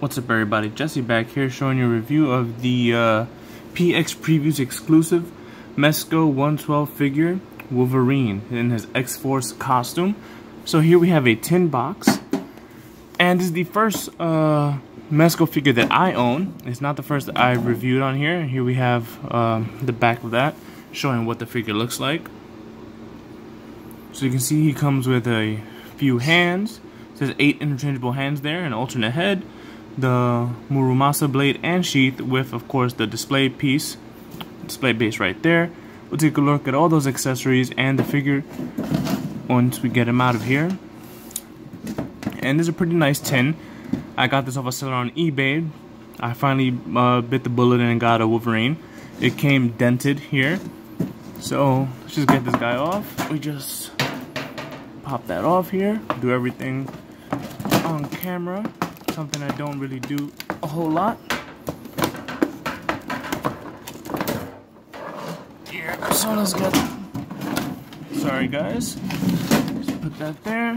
What's up everybody, Jesse back here showing you a review of the PX Previews exclusive Mezco 112 figure Wolverine in his X-Force costume. So here we have a tin box, and this is the first Mezco figure that I own. It's not the first that I've reviewed on here. Here we have the back of that showing what the figure looks like. So you can see he comes with a few hands. It says 8 interchangeable hands there, an alternate head, the Muramasa blade and sheath with, of course, the display base right there. We'll take a look at all those accessories and the figure once we get him out of here. And this is a pretty nice tin. I got this off a seller on eBay. I finally bit the bullet and got a Wolverine. It came dented here. So let's just get this guy off. We just pop that off here. Do everything on camera. Something I don't really do a whole lot. Here, so let's get. Sorry guys. Just put that there.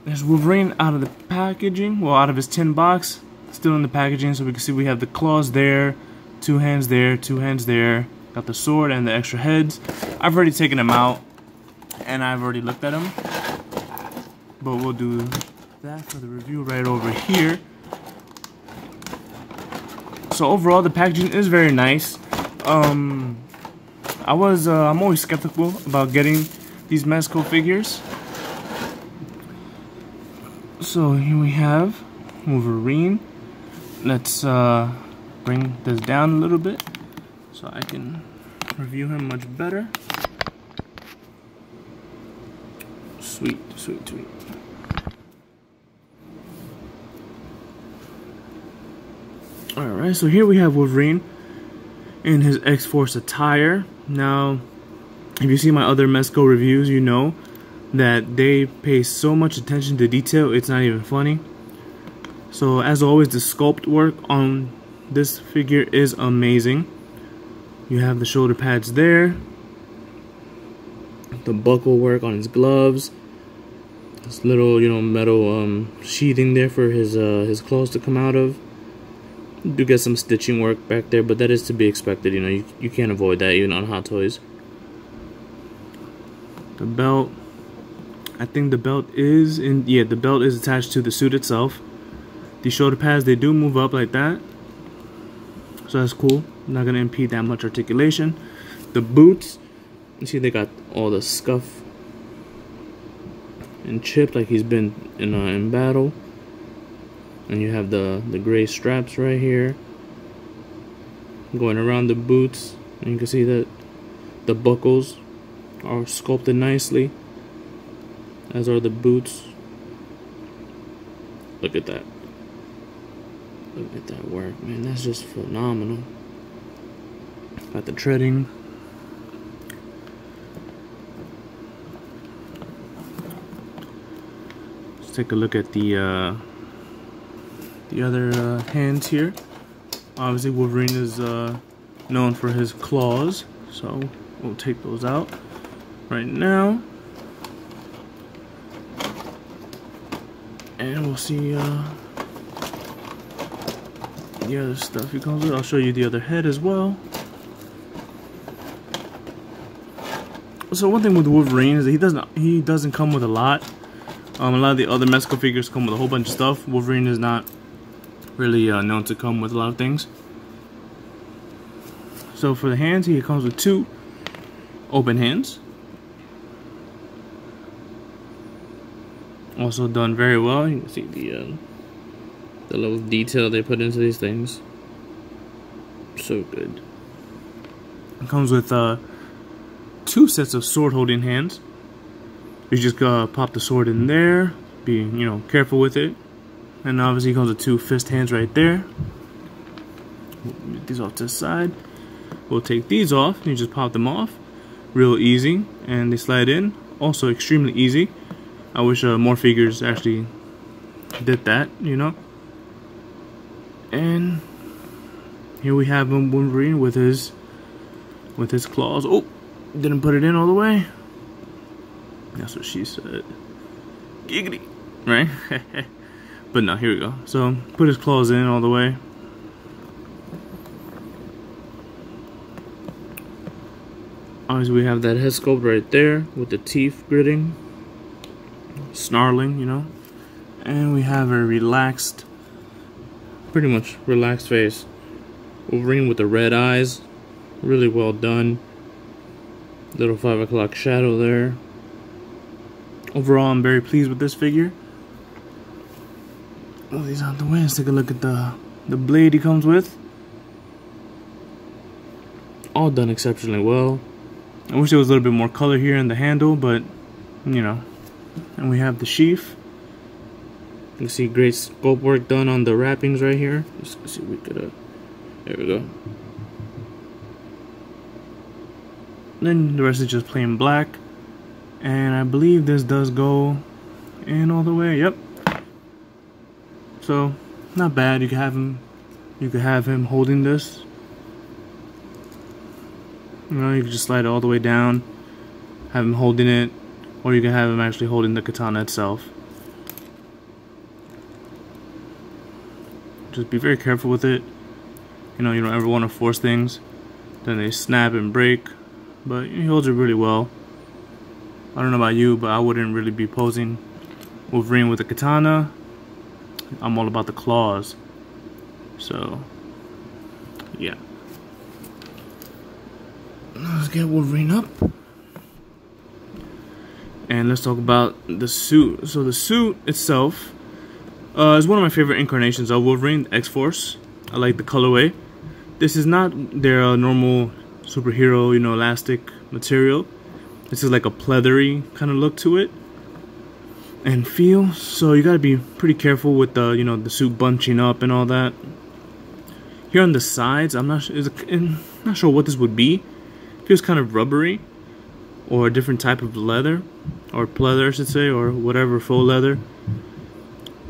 There's Wolverine out of the packaging, well, out of his tin box, still in the packaging. So we can see we have the claws there, 2 hands there, 2 hands there. Got the sword and the extra heads. I've already taken them out, and I've already looked at them. But we'll do that for the review right over here. So overall, the packaging is very nice. I'm always skeptical about getting these Mezco figures. So here we have Wolverine. Let's bring this down a little bit so I can review him much better. Sweet, sweet, sweet. Alright, so here we have Wolverine in his X-Force attire. Now, if you see my other Mezco reviews, you know that they pay so much attention to detail, it's not even funny. So, as always, the sculpt work on this figure is amazing. You have the shoulder pads there, the buckle work on his gloves, this little, metal sheathing there for his claws to come out of. You do get some stitching work back there, but that is to be expected. You can't avoid that even on Hot Toys. The belt, I think the belt is the belt is attached to the suit itself. The shoulder pads, they do move up like that, so that's cool. Not gonna impede that much articulation. The boots, you see they got all the scuff and chipped like he's been in battle. And you have the gray straps right here going around the boots, and you can see that the buckles are sculpted nicely, as are the boots. Look at that. Look at that work, man. That's just phenomenal. Got the treading. Let's take a look at the other hands here. Obviously Wolverine is known for his claws, so we'll take those out right now, and we'll see the other stuff he comes with. I'll show you the other head as well. So one thing with Wolverine is that he doesn't come with a lot. A lot of the other Mezco figures come with a whole bunch of stuff. Wolverine is not really known to come with a lot of things. So for the hands, he comes with 2 open hands. Also done very well. You can see the little detail they put into these things. So good. It comes with 2 sets of sword holding hands. You just pop the sword in there. Be careful with it. And obviously it comes with 2 fist hands right there. We'll get these off to the side. We'll take these off. You just pop them off. Real easy. And they slide in. Also extremely easy. I wish more figures actually did that, And here we have Wolverine with his claws. Oh, didn't put it in all the way. That's what she said. Giggity. Right? But no, here we go. So put his claws in all the way. Obviously we have that head sculpt right there with the teeth gritting, snarling, you know. And we have a relaxed, pretty much relaxed face. Wolverine with the red eyes, really well done. Little 5 o'clock shadow there. Overall, I'm very pleased with this figure. All these out the way. Let's take a look at the blade he comes with. All done exceptionally well. I wish there was a little bit more color here in the handle, but you know. And we have the sheath. You can see great sculpt work done on the wrappings right here. Let's see if we could. There we go. Then the rest is just plain black. And I believe this does go in all the way. Yep. So not bad. You could have him holding this. You know, you can just slide it all the way down, have him holding it, or you can have him actually holding the katana itself. Just be very careful with it. You know, you don't ever want to force things, then they snap and break. But he holds it really well. I don't know about you, but I wouldn't really be posing Wolverine with a katana. I'm all about the claws. So, yeah. Let's get Wolverine up. And let's talk about the suit. So the suit itself is one of my favorite incarnations of Wolverine, X-Force. I like the colorway. This is not their normal superhero, you know, elastic material. This is like a pleathery kind of look to it and feel. So you gotta be pretty careful with the, you know, the suit bunching up and all that. Here on the sides, I'm not sure what this would be. Feels kind of rubbery, or a different type of leather, or pleather I should say, or whatever, faux leather.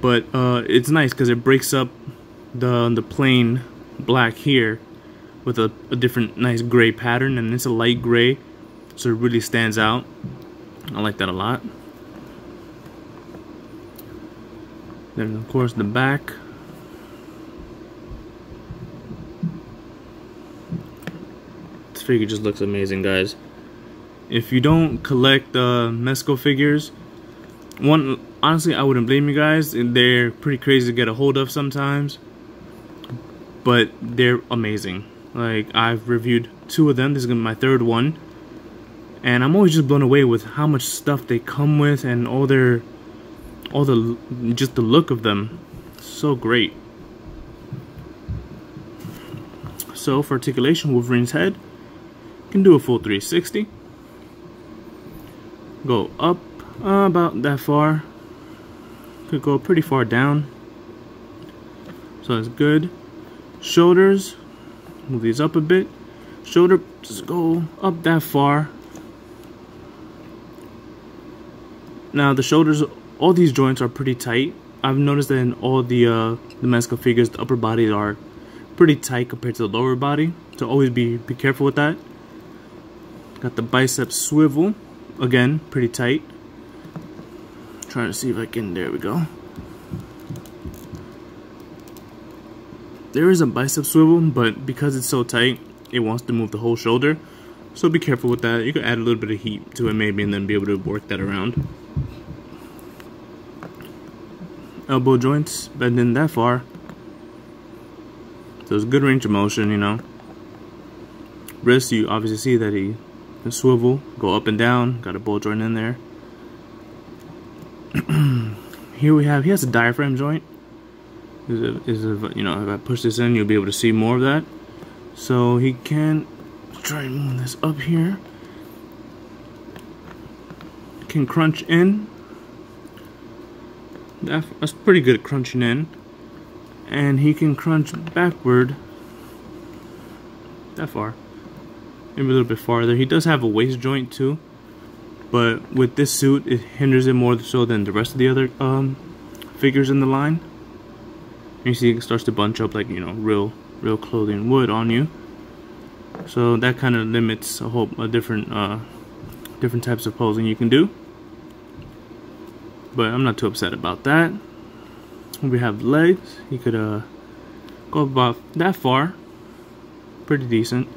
But it's nice because it breaks up the plain black here with a different nice gray pattern, and it's a light gray, so it really stands out. I like that a lot. Then of course the back. This figure just looks amazing, guys. If you don't collect Mezco figures, honestly I wouldn't blame you guys. They're pretty crazy to get a hold of sometimes, but they're amazing. Like, I've reviewed 2 of them. This is gonna be my 3rd one, and I'm always just blown away with how much stuff they come with and just the look of them. So great. So for articulation, Wolverine's head can do a full 360. Go up about that far. Could go pretty far down. So that's good. Shoulders, move these up a bit. Shoulder, just go up that far. Now the shoulders, all these joints are pretty tight. I've noticed that in all the Mezco figures, the upper bodies are pretty tight compared to the lower body. So always be careful with that. Got the bicep swivel, again, pretty tight. Trying to see if I can, there we go. There is a bicep swivel, but because it's so tight, it wants to move the whole shoulder. So be careful with that. You can add a little bit of heat to it maybe, and then be able to work that around. Elbow joints bending that far. So it's good range of motion, you know. Wrist, you obviously see that he can swivel, go up and down. Got a ball joint in there. Here we have, he has a diaphragm joint. You know, if I push this in, you'll be able to see more of that. So he can try and move this up here. Can crunch in. That's pretty good at crunching in. And he can crunch backward that far. Maybe a little bit farther. He does have a waist joint too. But with this suit, it hinders it more so than the rest of the other figures in the line. You see it starts to bunch up like, you know, real clothing would on you. So that kind of limits a different types of posing you can do. But I'm not too upset about that. We have legs. He could go about that far, pretty decent.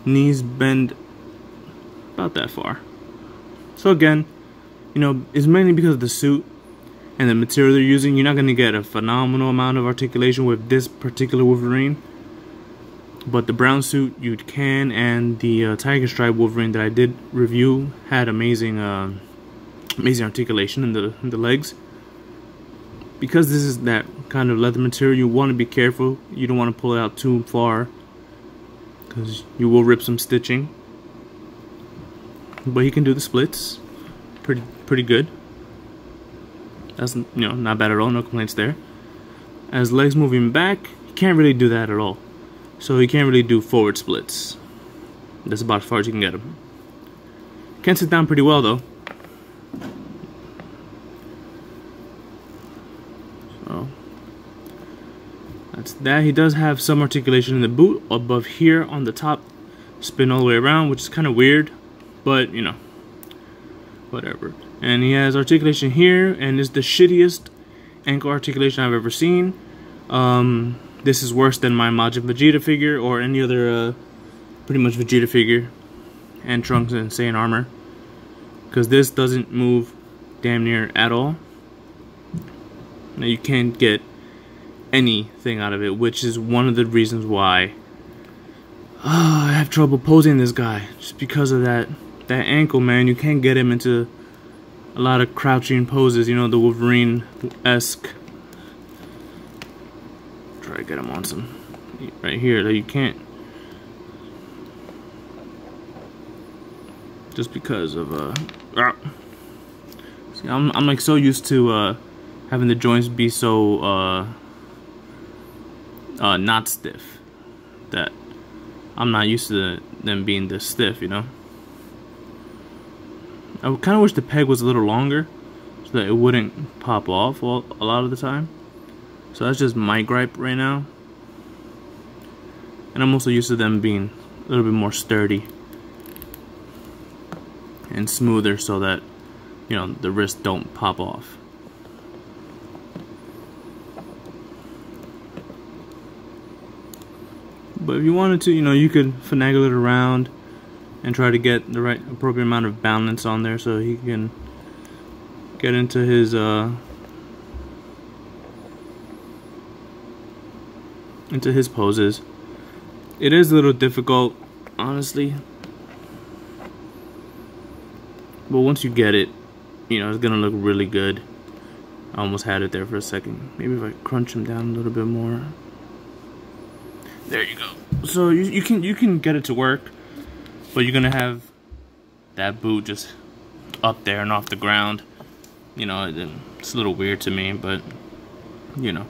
Knees bend about that far. So again, you know, it's mainly because of the suit and the material they're using. You're not going to get a phenomenal amount of articulation with this particular Wolverine, but the brown suit you can, and the Tiger Stripe Wolverine that I did review had amazing amazing articulation in the legs. Because this is that kind of leather material, you want to be careful. You don't want to pull it out too far, because you will rip some stitching. But he can do the splits pretty good. That's, you know, not bad at all, no complaints there. As legs moving back, he can't really do that at all. So he can't really do forward splits. That's about as far as you can get him. Can sit down pretty well though. So that's that. He does have some articulation in the boot above here on the top, spin all the way around, which is kind of weird, but you know, whatever. And he has articulation here, and it's the shittiest ankle articulation I've ever seen. This is worse than my Majin Vegeta figure or any other pretty much Vegeta figure and Trunks and Saiyan armor, because this doesn't move damn near at all. Now you can't get anything out of it, which is one of the reasons why I have trouble posing this guy, just because of that ankle, man. You can't get him into a lot of crouching poses, you know, the Wolverine-esque. Try to get him on some right here that you can't, just because of see, I'm like so used to having the joints be so not stiff that I'm not used to them being this stiff, you know. I kind of wish the peg was a little longer so that it wouldn't pop off a lot of the time. So that's just my gripe right now. And I'm also used to them being a little bit more sturdy and smoother so that, you know, the wrists don't pop off. But if you wanted to, you know, you could finagle it around and try to get the right appropriate amount of balance on there so he can get into his poses. It is a little difficult, honestly, but once you get it, you know, it's gonna look really good. I almost had it there for a second. Maybe if I crunch him down a little bit more. There you go. So you can get it to work, but you're gonna have that boot just up there and off the ground. You know, it's a little weird to me, but you know.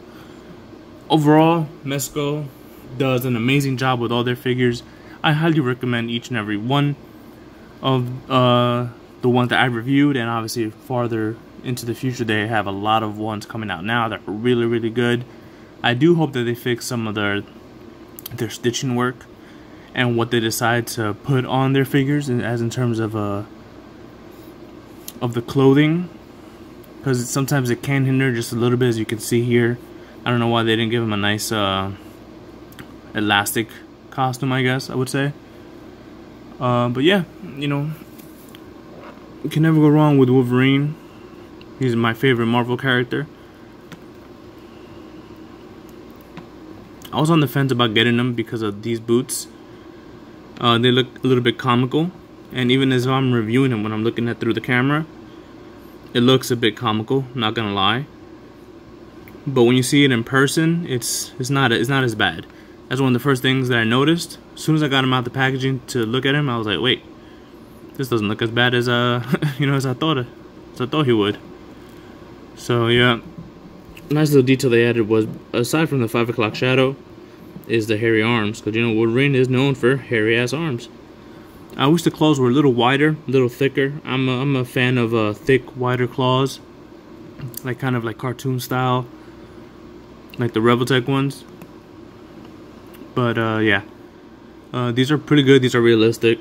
Overall, Mezco does an amazing job with all their figures. I highly recommend each and every one of the ones that I reviewed, and obviously farther into the future they have a lot of ones coming out now that are really, really good. I do hope that they fix some of their stitching work and what they decide to put on their figures, as in terms of the clothing, because sometimes it can hinder just a little bit, as you can see here. I don't know why they didn't give him a nice elastic costume, I guess I would say. But yeah, you know, you can never go wrong with Wolverine. He's my favorite Marvel character. I was on the fence about getting them because of these boots. They look a little bit comical, and even as I'm reviewing them, when I'm looking at through the camera, it looks a bit comical, not gonna lie. But when you see it in person, it's not as bad. That's one of the first things that I noticed. As soon as I got him out the packaging to look at him, I was like, wait, this doesn't look as bad as you know, as I thought he would. So yeah, nice little detail they added was, aside from the 5 o'clock shadow, is the hairy arms, because you know Wolverine is known for hairy ass arms. I wish the claws were a little wider, a little thicker. I'm a fan of thick, wider claws, like kind of like cartoon style, like the Revoltech ones. But yeah, these are pretty good. These are realistic,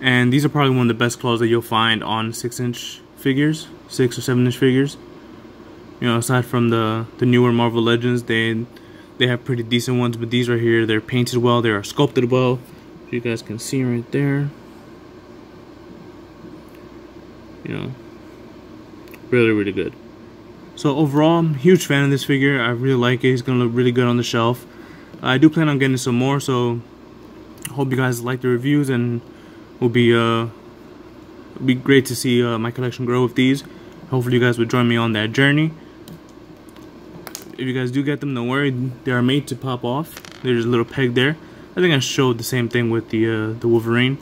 and these are probably one of the best claws that you'll find on 6-inch figures, 6 or 7-inch figures. You know, aside from the newer Marvel Legends, they have pretty decent ones, but these right here, they're painted well, they are sculpted well. You guys can see right there. You know, really, really good. So overall, I'm a huge fan of this figure. I really like it. He's gonna look really good on the shelf. I do plan on getting some more, so hope you guys like the reviews, and will be great to see my collection grow with these. Hopefully you guys would join me on that journey. If you guys do get them, don't worry, they are made to pop off. There's a little peg there. I think I showed the same thing with the Wolverine.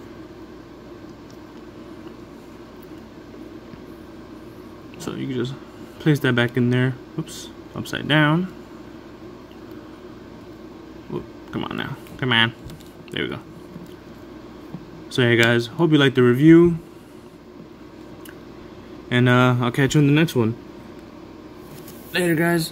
So you can just place that back in there. Oops, upside down. Whoop, come on now, come on. There we go. So hey guys, hope you liked the review, and I'll catch you in the next one. Later guys.